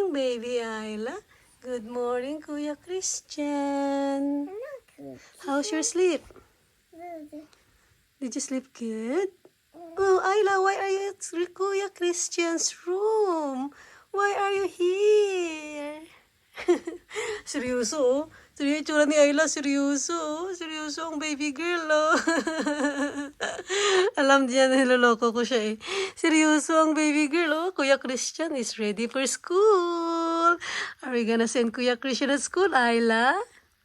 morning, baby Ayla. Good morning, Kuya Christian. How's your sleep? Did you sleep good? Oh, Ayla, why are you at Kuya Christian's room? Why are you here? Seryoso, oh. Seryoso yung itsura ni Ayla. Seryoso, oh. Seryoso ang baby girl, oh. Alam niya na niloloko ko siya, eh. Seryoso ang baby girl, oh. Kuya Christian is ready for school. Are we gonna send Kuya Christian at school, Ayla?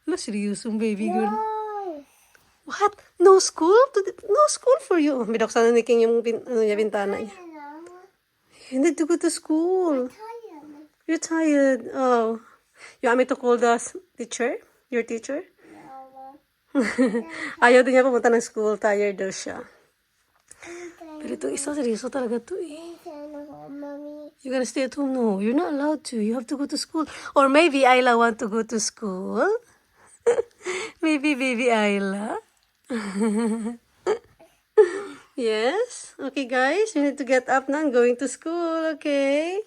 Ano, seryoso ang baby girl? What? No school? No school for you. Binuksan na ni King yung bintana niya. You need to go to school. You're tired. Oh. You want me to call the teacher? Your teacher? Ayaw din niya pumunta ng school. Tired daw siya. Pero itong isa, seryoso talaga to eh. You're gonna stay at home? No, you're not allowed to. You have to go to school. Or maybe Ayla want to go to school. Maybe baby Ayla. Yes? Okay, guys. You need to get up now and going to school, okay?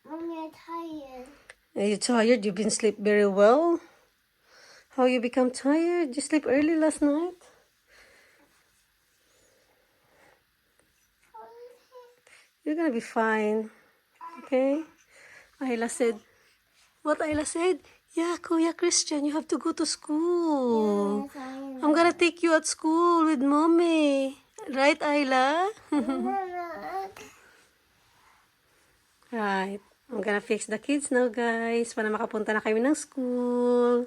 Mommy, I'm tired. Are you tired? You didn't sleep very well? How you become tired? You sleep early last night? You're gonna be fine. Okay? Ayla said, what Ayla said? Yeah, Kuya Christian, you have to go to school. Yes, I know. I'm gonna take you at school with mommy. Right, Ayla? Right. I'm gonna fix the kids now, guys. Para makapunta na kami ng school.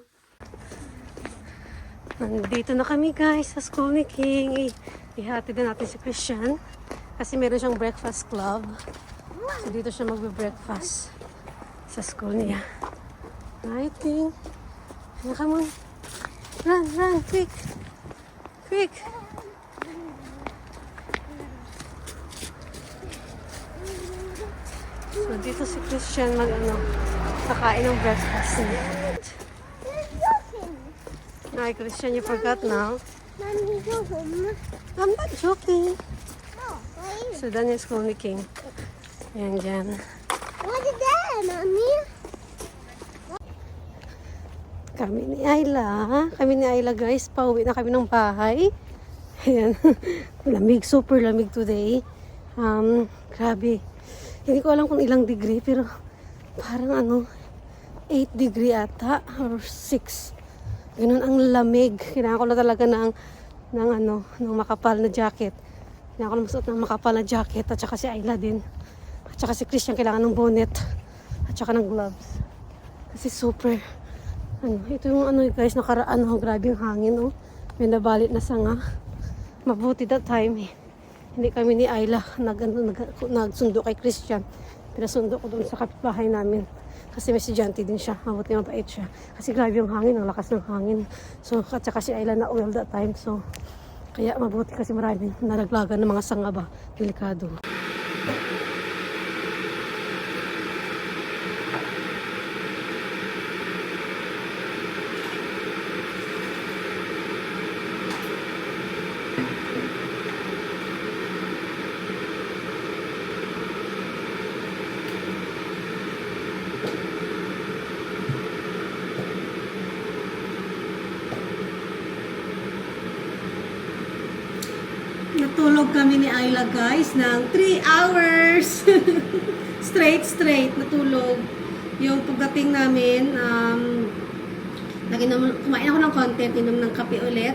Nandito na kami, guys, sa school ni King. Ihatid na natin si Christian. Kasi meron siyang breakfast club. So, dito siya magbe-breakfast sa school niya. Right, King? Come on. Run, quick. Quick. So, dito si Christian kakain ng breakfast niya. Ay, Christian, you forgot now. Mommy, go home. I'm not joking. No, wait. So, dyan yung school ni King. Ayan, dyan. What is that, Mommy? Kami ni Ayla, guys. Pauwi na kami ng bahay. Ayan. Lamig, super lamig today. Grabe. Hindi ko alam kung ilang degree, pero parang 8 degree ata, or 6. Ganun ang lamig. Kailangan ko na talaga ng makapal na jacket. Kailangan ko na masuot ng makapal na jacket. At saka si Ayla din. At saka si Christian kailangan ng bonnet. At saka ng gloves. Kasi super, ito yung guys, nakaraan, grabe yung hangin, oh. May nabalit na sanga. Mabuti that time, eh. Hindi kami ni Ayla nagsundo kay Christian. Pinasundo ko doon sa kapitbahay namin. Kasi may estudyante din siya. Mabuti mabait siya. Kasi grabe yung hangin, ang lakas ng hangin. So, at saka si Ayla na oil that time. So, kaya mabuti kasi maraming nalaglagan ng mga sanga ba. Delikado. Natulog kami ni Ayla, guys, ng 3 hours. straight natulog. Yung pagdating namin, kumain ako ng konti, inom ng kape ulit.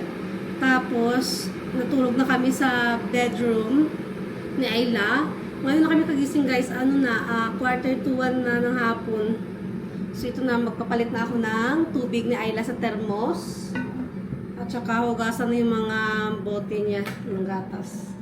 Tapos, natulog na kami sa bedroom ni Ayla. Ngayon na kami kagising, guys, 1:45 na ng hapon. So, ito na, magpapalit na ako ng tubig ni Ayla sa thermos. At saka hugasan na yung mga bote niya ng gatas.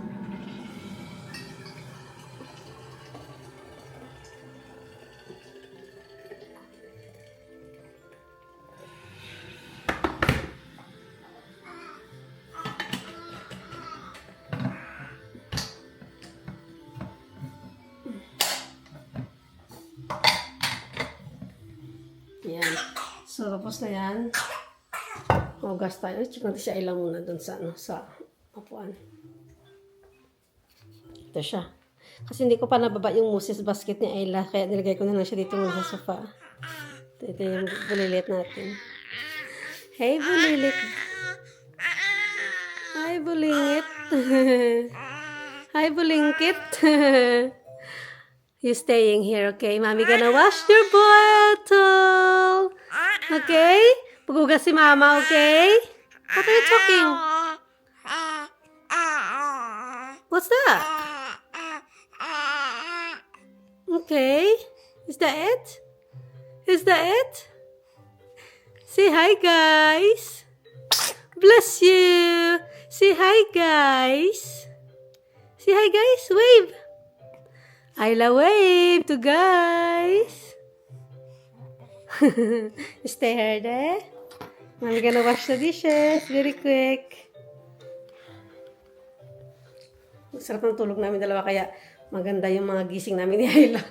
Yan. So, tapos na yan. Hugas tayo. Check natin siya ilang muna dun sa, sa upuan. Ito siya. Kasi hindi ko pa nababa yung Moses basket ni Ayla. Kaya nilagay ko na lang siya dito muna sa sofa. Ito yung bulilit natin. Hey, bulilit. Hi, bulingit. Hi, bulingkit. You staying here, okay? Mami gonna wash your bottle. Okay? Pagugas si mama, okay? What are you talking? What's that? Okay. Is that it? Is that it? Say hi, guys. Bless you. Say hi, guys. Say hi, guys. Wave. Ayla, wave to guys. Stay here there. Mami gonna wash the dishes very quick. Sarap ng tulog namin dalawa kaya maganda yung mga gising namin ni Ayla.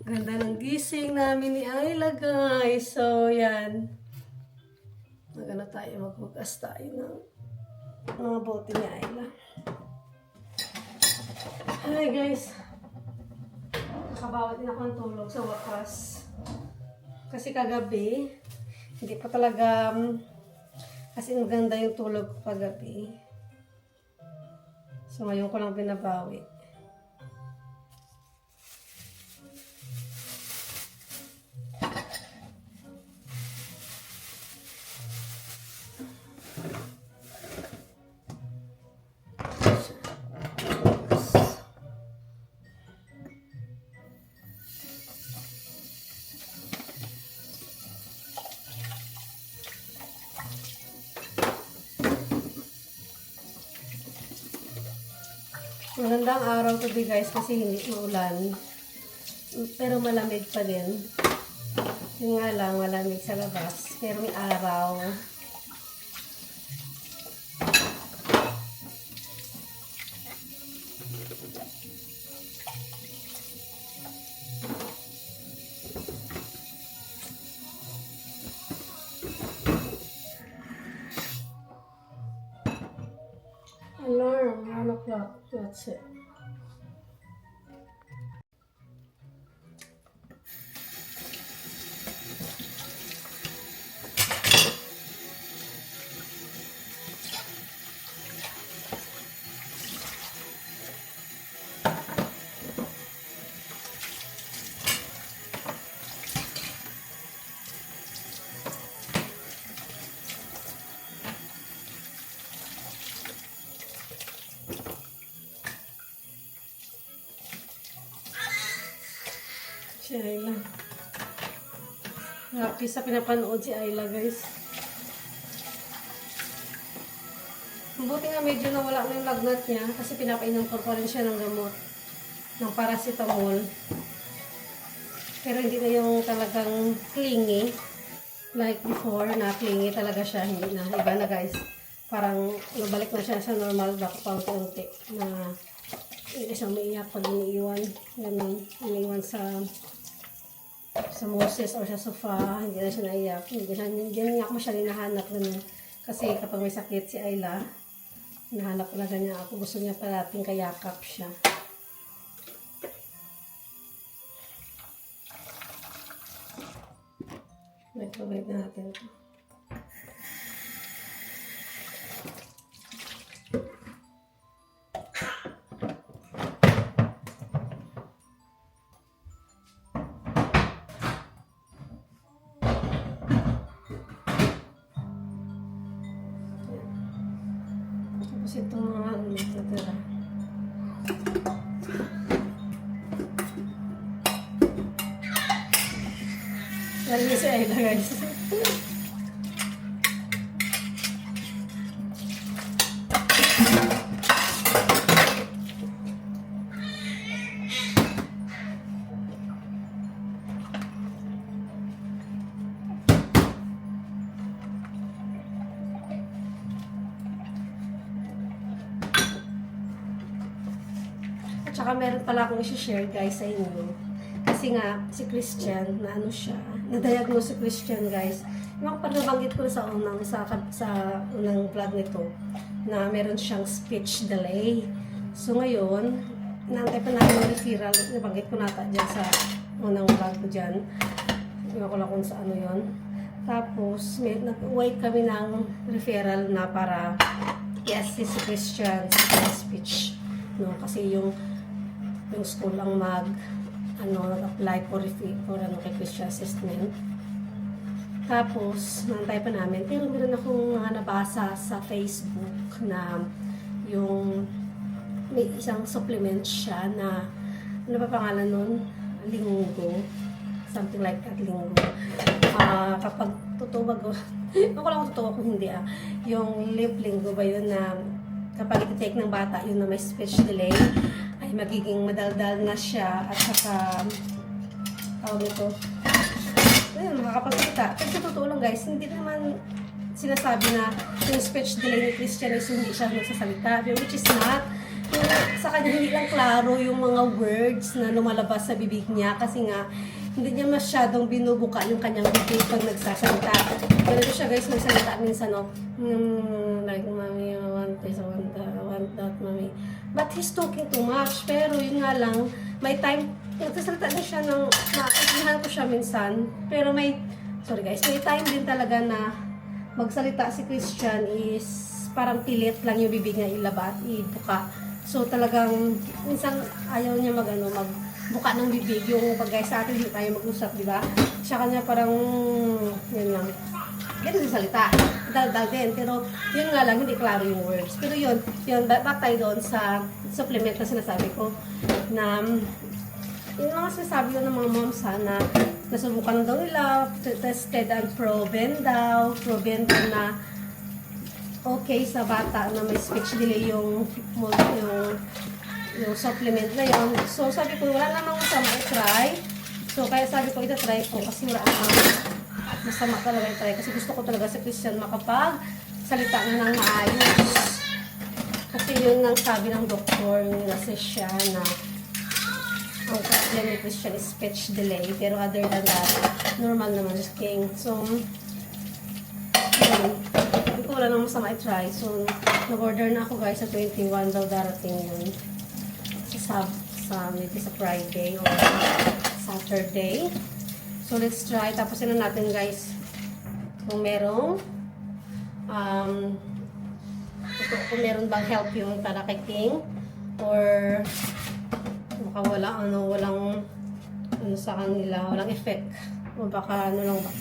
Ganda ng gising namin ni Ayla, guys. So, yan. Maganda tayo, magbukas tayo ng mga bote ni Ayla. Hi, guys. Nakabawat din ako ng tulog sa wakas. Kasi kagabi, hindi pa talaga, kasi maganda yung tulog ko kagabi. So, ngayon ko lang binabawi. Magandang araw today guys kasi hindi maulan. Pero malamig pa din. Yun nga lang, malamig sa labas. Pero may araw. Alarm, 1 o'clock. That's it. Si Ayla. Happy sa pinapanood si Ayla, guys. Buti nga medyo nawala na yung lagnat niya kasi pinapainom ko pa rin siya ng gamot ng paracetamol. Pero hindi na yung talagang clingy like before na clingy talaga siya. Hindi na. Iba na, guys. Parang nabalik na siya sa normal back paunti-unti na isang umiiyak pag iniiwan. Ganun. Iniiwan sa Moses o sa sofa, hindi na siya naiyak. Hindi niya ako masyadong nahanap ganun. Kasi kapag may sakit si Ayla, nahanap na ganyan ako. Gusto niya parating kayakap siya. Microwave natin ito. Tapos itong mga natitira. Lalo si Ayla, guys. Tsaka meron pala akong i-share guys sa inyo. Kasi nga, si Christian, na ano siya, na-diagnose si Christian guys. Yung pagnabanggit ko sa unang vlog nito, na meron siyang speech delay. So ngayon, Inaantay pa namin yung referral. Nabanggit ko nata dyan sa unang vlog ko dyan. Iwan ko lang kung sa ano yun. Tapos, nag-wait kami ng referral na para i-assist si Christian sa speech. No? Kasi yung school ang nag-apply for kay Christian assessment. Tapos, nantay pa namin. Pero meron akong nabasa sa Facebook na yung may isang supplement siya na ano ba pangalan nun? Linggo. Something like that, Linggo. Kapag tutuwag ko, ako lang kung tutuwag ko hindi yung linggo ba yun na kapag iti-take ng bata yun na may speech delay ay magiging madaldal na siya at saka tawag ito ayun, makakapagsalita. Kasi sa totoo lang guys, hindi naman sinasabi na yung speech delay ni Christian is hindi siya nagsasalita, which is not. Sa kanya hindi lang klaro yung mga words na lumalabas sa bibig niya kasi nga hindi niya masyadong binubuka yung kanyang bibig pag nagsasalita. Ganito siya guys, magsalita minsan like mommy, I want this, I want that, mommy. But he's talking too much. Pero yun nga lang, may time, nagsasalita din siya ng, naiintindihan ko siya minsan. Pero sorry guys, may time din talaga na magsalita si Christian is parang pilit lang yung bibig niya ibuka. So talagang minsan ayaw niya magbuka ng bibig. Yung pag guys sa atin hindi tayo mag-usap, di ba? Siya kanya parang yun lang. Ganito sa salita. Dal-dal din. Pero yun nga lang, hindi klaro yung words. Pero yun, back tayo doon sa supplement na sinasabi ko na yung mga sinasabi ko ng mga moms na nasubukan daw nila, tested and proven daw na okay sa bata na may speech delay yung supplement na yun. So sabi ko, wala namang masama i-try. So kaya sabi ko, ita-try ko kasi wala namang masama talaga i-try. Kasi gusto ko talaga si Christian makapag-salita na ng maayos. Kasi yun ang sabi ng doktor, yung nasa siya na ang problem ni Christian is speech delay. Pero other than that, normal naman just king. So, yun. Hindi ko wala nang masama i-try. So, nag-order na ako guys sa 21 daw darating yun. Maybe sa Friday or Saturday. So, let's try. Tapos yun natin guys kung merong kung meron bang help yung para kay King or walang sa kanila, walang effect. O baka lang ba.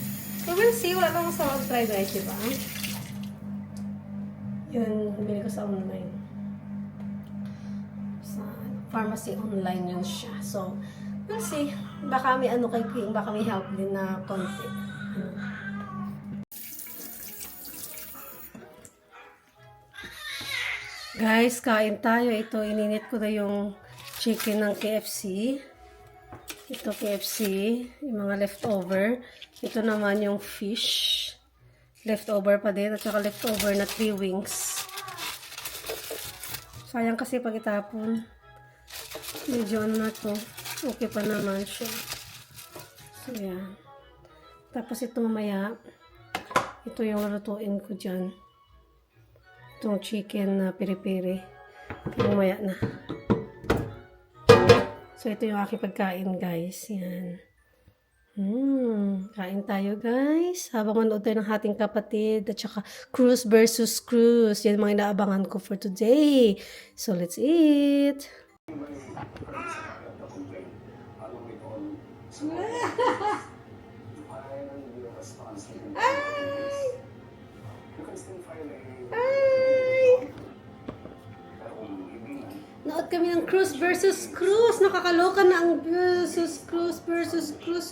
So, we'll see. Wala lang sa mag-try guys, diba? Yun, bili ko sa online. Sa pharmacy online yun siya. So, we'll see. Baka may kay King, baka may help din na konti. Guys, kain tayo. Ito, ininit ko na yung chicken ng KFC. Ito KFC, yung mga leftover. Ito naman yung fish. Leftover pa din. At saka leftover na 3 wings. Sayang kasi pag itapon. Medyo na to. Okay pa naman siya. So, yan. Tapos ito mamaya. Ito yung lutuin ko dyan. Itong chicken na piri-piri. Mamaya na. So, ito yung aking pagkain, guys. Yan. Kain tayo, guys. Habang manood tayo ng ating kapatid. At saka, Cruz versus Cruz. Yan mga inaabangan ko for today. So, let's eat. Nood kami ng Cruz versus Cruz. Nakakaloka na ang versus Cruz versus Cruz.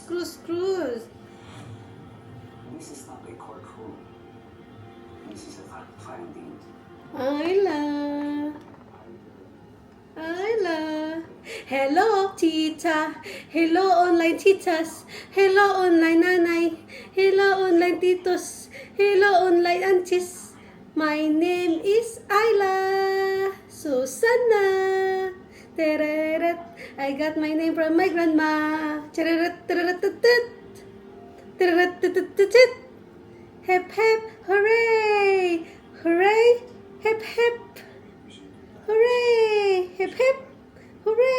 This is not a courtroom. This is a fact finding. Ayla. Hello, tita. Hello, online titas. Hello, online nanay. Hello, online titos. Hello, online aunties. My name is Ayla Susana. Tereret. I got my name from my grandma. Tereret, tereret, tereret. Tereret, tereret, tereret. Hep, hep, hooray. Hooray. Hep, hep. Hooray. Hep, hep. Hooray.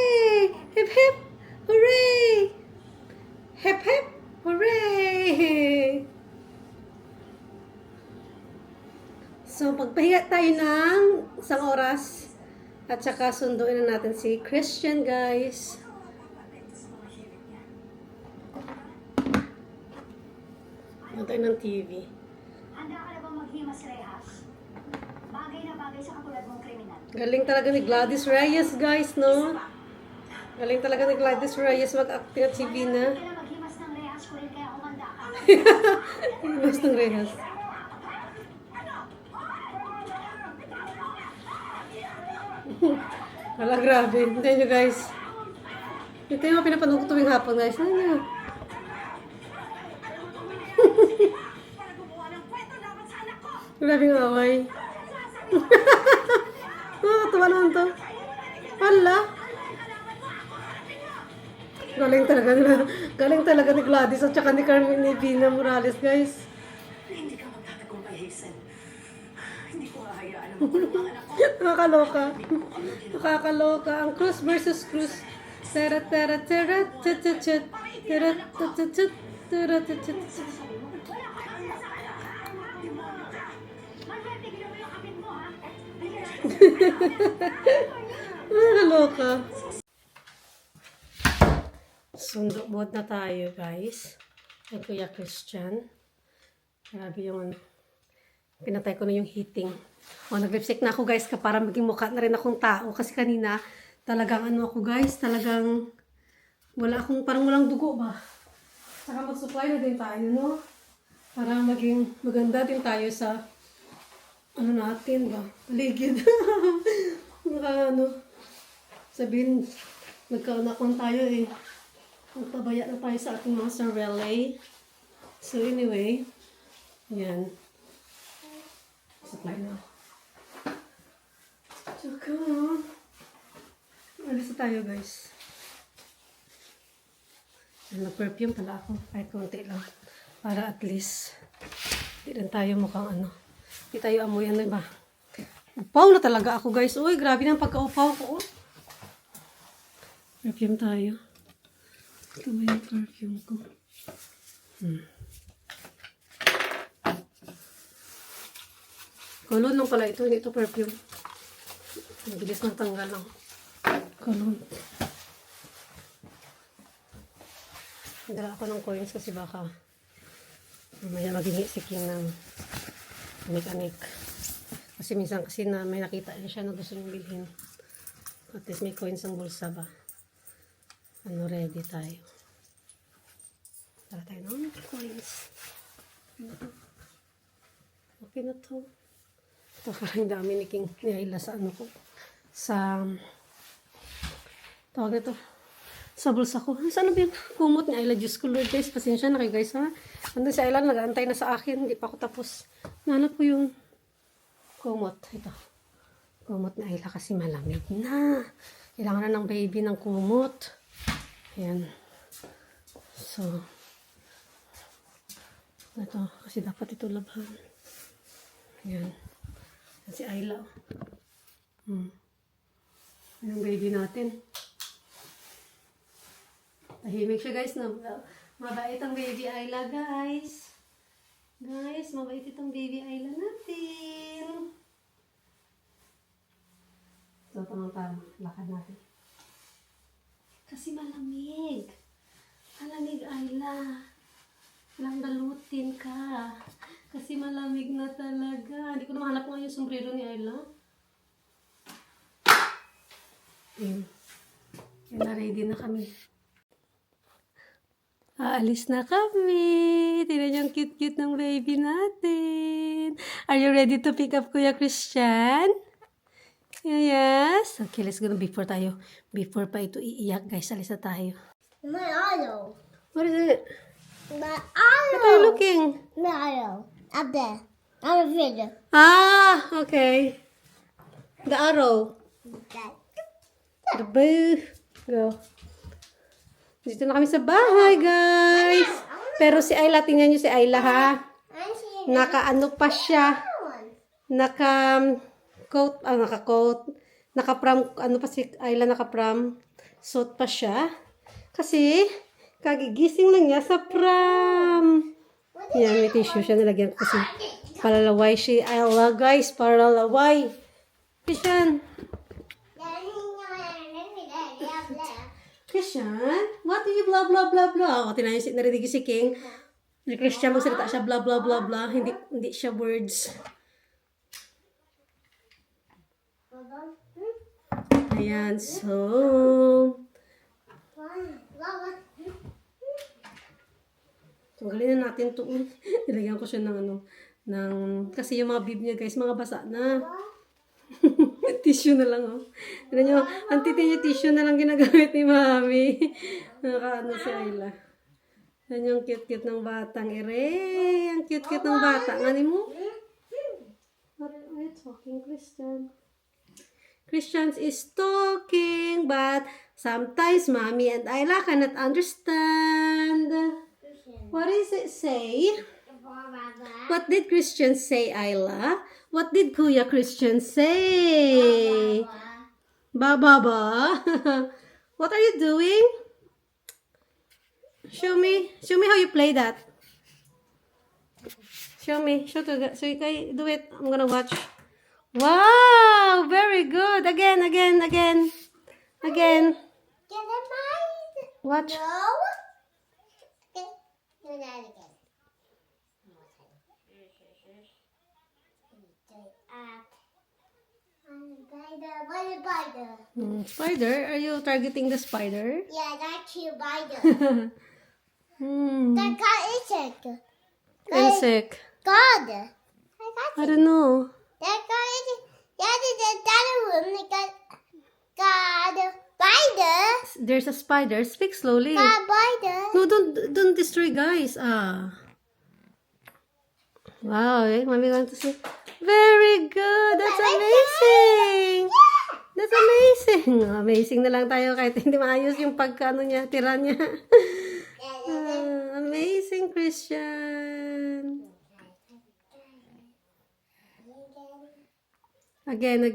pagpahinga tayo ng isang oras. At saka sunduin na natin si Christian, guys. Nantay ng TV. Handa ka na bang maghimas, Rehas? Bagay na bagay sa katulad mong kriminal. Galing talaga ni Gladys Reyes, guys, no? Galing talaga ni Gladys Reyes mag-acting at si Vina. Handa ka na maghimas ng Rehas ko rin kaya humanda ka. Mas ng Reyes. Wala, grabe. Hintayin nyo, guys. Hintayin mo pinapanood ko tuwing hapon, guys. Ano nyo? Grabe ng away. Nakakatawa naman to. Hala. Galing talaga ni Gladys at saka ni Carmen ni Vina Morales, guys. Hindi ka magtatagumpay, Hazel. Hindi ko hahayaan na makulong ang anak ko. Nakakaloka. Nakakaloka. Ang Cruz versus Cruz. Tera tera tera tut. Tera tut. Tera tut. Nakakaloka. Sundo mode na tayo, guys. Kay Kuya Christian. Grabe yung ano. Pinatay ko na yung heating. O, nag-lipstick na ako, guys, para maging mukha na rin akong tao. Kasi kanina, talagang ano ako, guys, talagang parang walang dugo ba? Saka mag-supply na din tayo, no? Para maging maganda din tayo sa ano natin ba? Paligid. Sabihin, nagkaunakon tayo eh. Magpabaya na tayo sa ating mga sarili. So anyway, yan. Supply na. Tsaka, alis na tayo, guys. Nag-perfume pala ako. Kahit konti lang. Para at least, hindi lang tayo mukhang ano. Hindi tayo amuyan na ba? Upaw na talaga ako, guys. Uy, grabe na ang pagka-upaw ko. Perfume tayo. Ito ba yung perfume ko? Cologne lang pala ito. Hindi ito perfume. Ang bilis ng tanggal lang. Cologne. Dala ako ng coins kasi baka mamaya maging siking ng mechanic. Kasi minsan kasi na may nakita niya siya na gusto niyong bilhin. At least may coins ang bulsa ba. Ano, ready tayo. Tara tayo ng coins. Okay na to. Ito parang dami ni King Nihaila sa ano ko. Sa tawag ito. Sa bulsa ko. Saan na ba yung kumot ni Ayla? Diyos ko, Lord, guys. Pasensya na kayo, guys, ha? Andun si Ayla, nag-aantay na sa akin. Hindi pa ako tapos. Nanap ko yung kumot. Ito. Kumot ni Ayla kasi malamig na. Kailangan na ng baby ng kumot. Ayan. So, ito. Kasi dapat ito labhan. Ayan. Si Ayla. Yung baby natin. Tahimik siya, guys. Mabait ang baby Ayla, guys. Guys, mabait itong baby Ayla natin. So, tamang-tama. Lakad natin. Kasi malamig. Malamig, Ayla. Walang balutin ka. Kasi malamig na talaga. Hindi ko na mahanap ngayon yung sombrero ni Ayla. Yan. Yan na, ready na kami. Aalis na kami. Tignan niyo ang cute-cute ng baby natin. Are you ready to pick up Kuya Christian? Yes. Okay, let's go na before tayo. Before pa ito iiyak, guys. Alis na tayo. My auto. What is it? My What are you auto. looking? My auto. Up there. On the video. Ah, okay. The arrow. The boo. Go. Dito na kami sa bahay, guys. Pero si Ayla, tingnan nyo si Ayla, ha? Naka-ano pa siya. Naka-coat, naka-coat. Naka-pram, ano pa si Ayla, naka-pram. Suit pa siya. Kasi, kagigising lang niya sa pram. Yan, may tissue siya. Nilagyan ko kasi palalaway si Ayla, guys. Palalaway. Christian. Christian, what do you blah blah blah blah? O, narinig si King. Si Christian, magsalita siya blah blah blah blah. Hindi siya words. Ayan, so... Tanggalin na natin ito. Nilagyan ko siya ng kasi yung mga bib niya, guys, mga basa na. Tissue na lang, oh. Tignan nyo, ang titi niya, tissue na lang ginagamit ni Mami. Nakakaano si Ayla. Yan yung cute-cute ng batang ere. Ang cute-cute ng bata. Ngani mo? What are you talking, Christian? Christian is talking, but sometimes Mommy and Ayla cannot understand. What does it say? What did Christian say, Ayla? What did Kuya Christian say? Ba. What are you doing? Show me how you play that. Show me. So you can do it. I'm gonna watch. Wow, very good. Again. Watch. No. Do that again. Spider. Spider? Are you targeting the spider? Yeah, that's you, spider. Hmm. That got insect. Insect. God. I don't know. That got insect. Yeah, that room. They got spider. There's a spider. Speak slowly. Got spider. No, don't destroy, guys. Wow, Mommy going to say, very good. That's amazing. That's amazing. Amazing na lang tayo kahit hindi maayos yung pagkano niya, tira niya. Amazing, Christian. Again.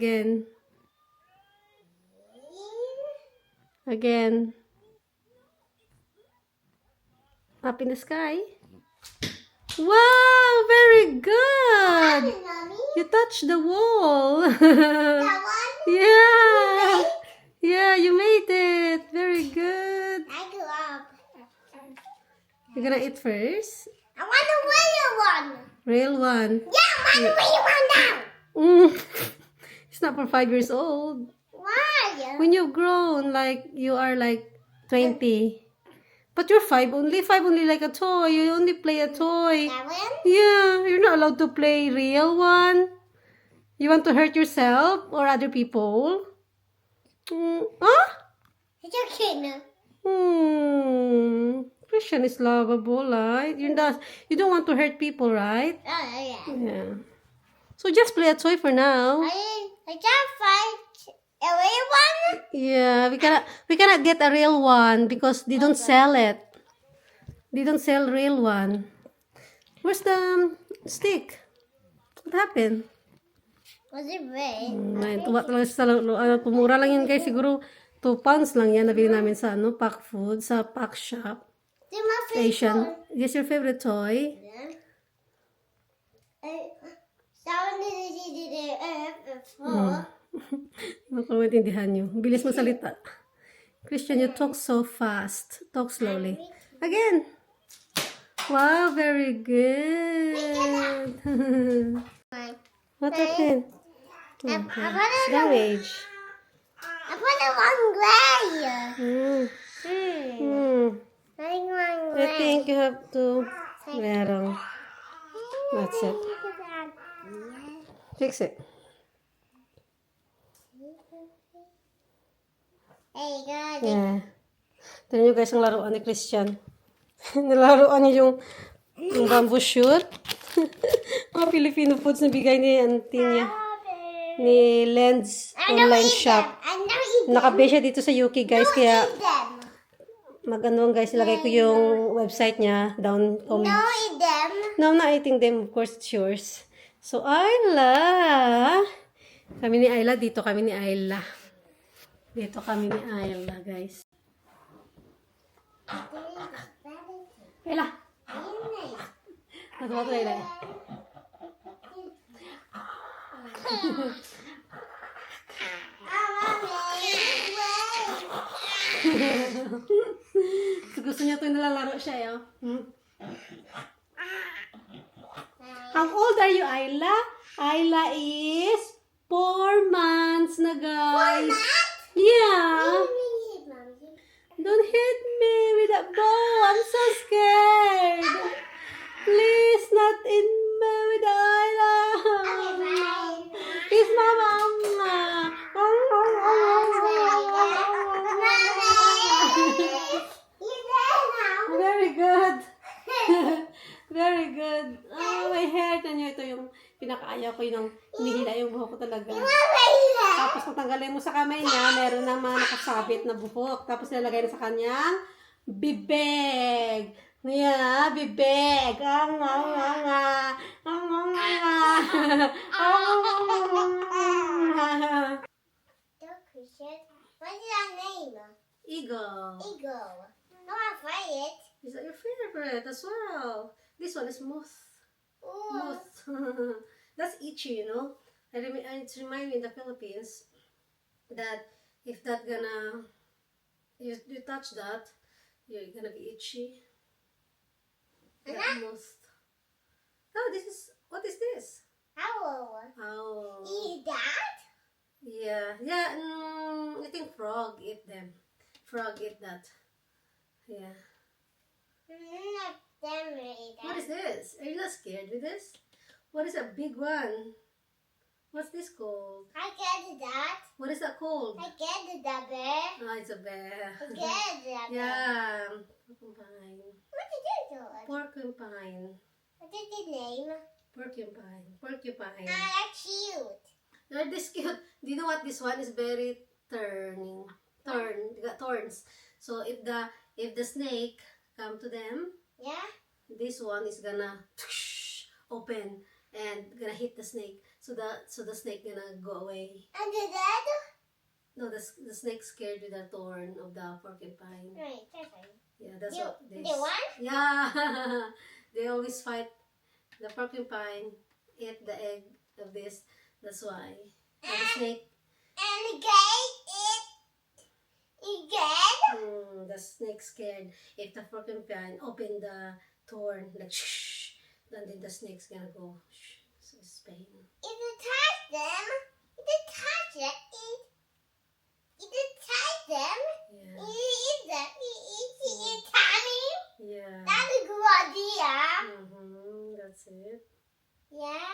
Up in the sky. Wow, very good. Mommy. You touched the wall. That one. Yeah, you made it. Very good. I grew up. You're gonna eat first? I want a real one. Real one. Yeah, I want a real one now. It's not for 5 years old. Why? When you've grown, like, you are like 20. But you're 5 only. 5 only like a toy. You only play a toy. That one? Yeah, you're not allowed to play real one. You want to hurt yourself or other people? Huh? It's okay now. Christian is lovable, right? You don't want to hurt people, right? Oh, yeah. Yeah. So just play a toy for now. I can't find a real one. Yeah, we cannot get a real one because they don't sell it. They don't sell real one. Where's the stick? What happened? Was it red? Tuwa talaga sa mura lang yan, guys. Siguro 2 pounds lang yan. Nabili namin sa pack food, sa pack shop. They're my favorite. Asian. Yes, your favorite toy? Someone did the before. Hindi ko maintindihan nyo. Bilis magsalita. Christian, you talk so fast. Talk slowly. Again. Wow, very good. What happened? I put it Damage. I put it one gray. I think one I gray. think you have to... Merong. That's it. Fix it. Hey, God. Yeah. Tignan nyo guys ang laruan ni Christian. Nilaruan niya yung bamboo shoot. Mga Filipino foods na bigay ni auntie niya. Ni Lens online shop. I never eat them. Nakabe siya dito sa UK guys. Kaya Eat them. mag-ano guys. Ilagay ko yung website niya down No, comments. eat them. No, I'm not eating them. Of course, it's yours. So, Ayla. Kami ni Ayla. Dito kami ni Ayla. Dito kami ni Ayla, guys. Ayla. What about Layla? So, gusto niya ito nilalaro siya, eh. Oh. How old are you, Ayla? Ayla is 4 months na, guys. Yeah. Don't hit me with that bow. I'm so scared. Please, not in me with Ayla. Kiss my mama. Very good. Very good. Oh, my hair. Tanyo, ito yung pinakaayaw ko yung hinihila yung buhok ko talaga. Tapos kung tanggalin mo sa kamay niya, meron ng mga nakasabit na buhok. Tapos nilalagay na sa kanyang bibig. Yeah, bibig. Ang nga. Look, Richard. What's your name? Eagle. Eagle. No, I'm afraid. Is that your favorite as well? This one is moth. Ooh. Moth. That's itchy, you know. It reminds me in the Philippines that if that gonna, you touch that, you're gonna be itchy. That moth. Oh, what is this? Owl. Oh. Eat that? Yeah, I think frog eat them. Frog eat that. Yeah. Not them eat What that. is this? Are you not scared with this? What is a big one? What's this called? I get that. What is that called? I get the bear. Oh, it's a bear. I get the bear. Yeah. Porcupine. What did you do? Porcupine. What is the name? Porcupine. Porcupine. Ah, that's cute. They're this cute. Do you know what? This one is very turning. They got thorns. So if the snake come to them, Yeah? this one is gonna open and gonna hit the snake. So the snake gonna go away. And the dad? No, the snake scared with the thorn of the porcupine. Right, that's right. Yeah, that's You, what this. the one? Yeah, they always fight. The porcupine ate the egg of this. That's why. And the snake. And the gate again? The snake scared. If the porcupine open the thorn, like then the snake's gonna go. So it's pain. If you touch them, if you touch it, if you touch them, Yeah. you eat them, you eat your tummy. Yeah. That's a good idea. That's it. Yeah?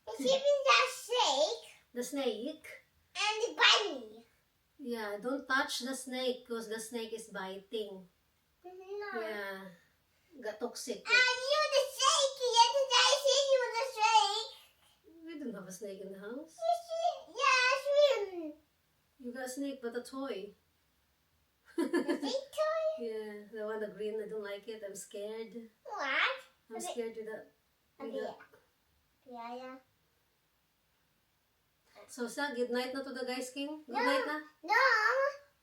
And keeping that shake The snake. and the bunny. Yeah, don't touch the snake because the snake is biting. No. Yeah. Got toxic. And you the shake, yesterday I see you the shake. We don't have a snake in the house. Yeah, swim. You got a snake, but a toy. The big toy? Yeah, the one, the green, I don't like it. I'm scared. What? I'm scared with that. With Okay. that. Yeah. So, sa good night na to the guys, King? Good No. night na? No.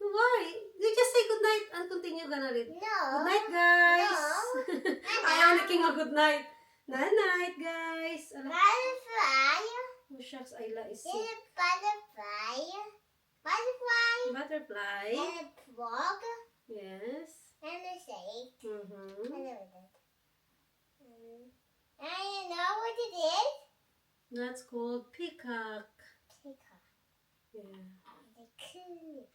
Why? You just say good night and continue gonna read. No. Good night, guys. No. Ayaw ni King a good night. Night, guys. Ala. Butterfly. Oh, shucks, Ayla is There's sick. a butterfly. Butterfly. Butterfly. And a frog. Yes. And a snake. Mm-hmm. I know that. And you know what it is? That's called peacock. Peacock. Yeah. The cool.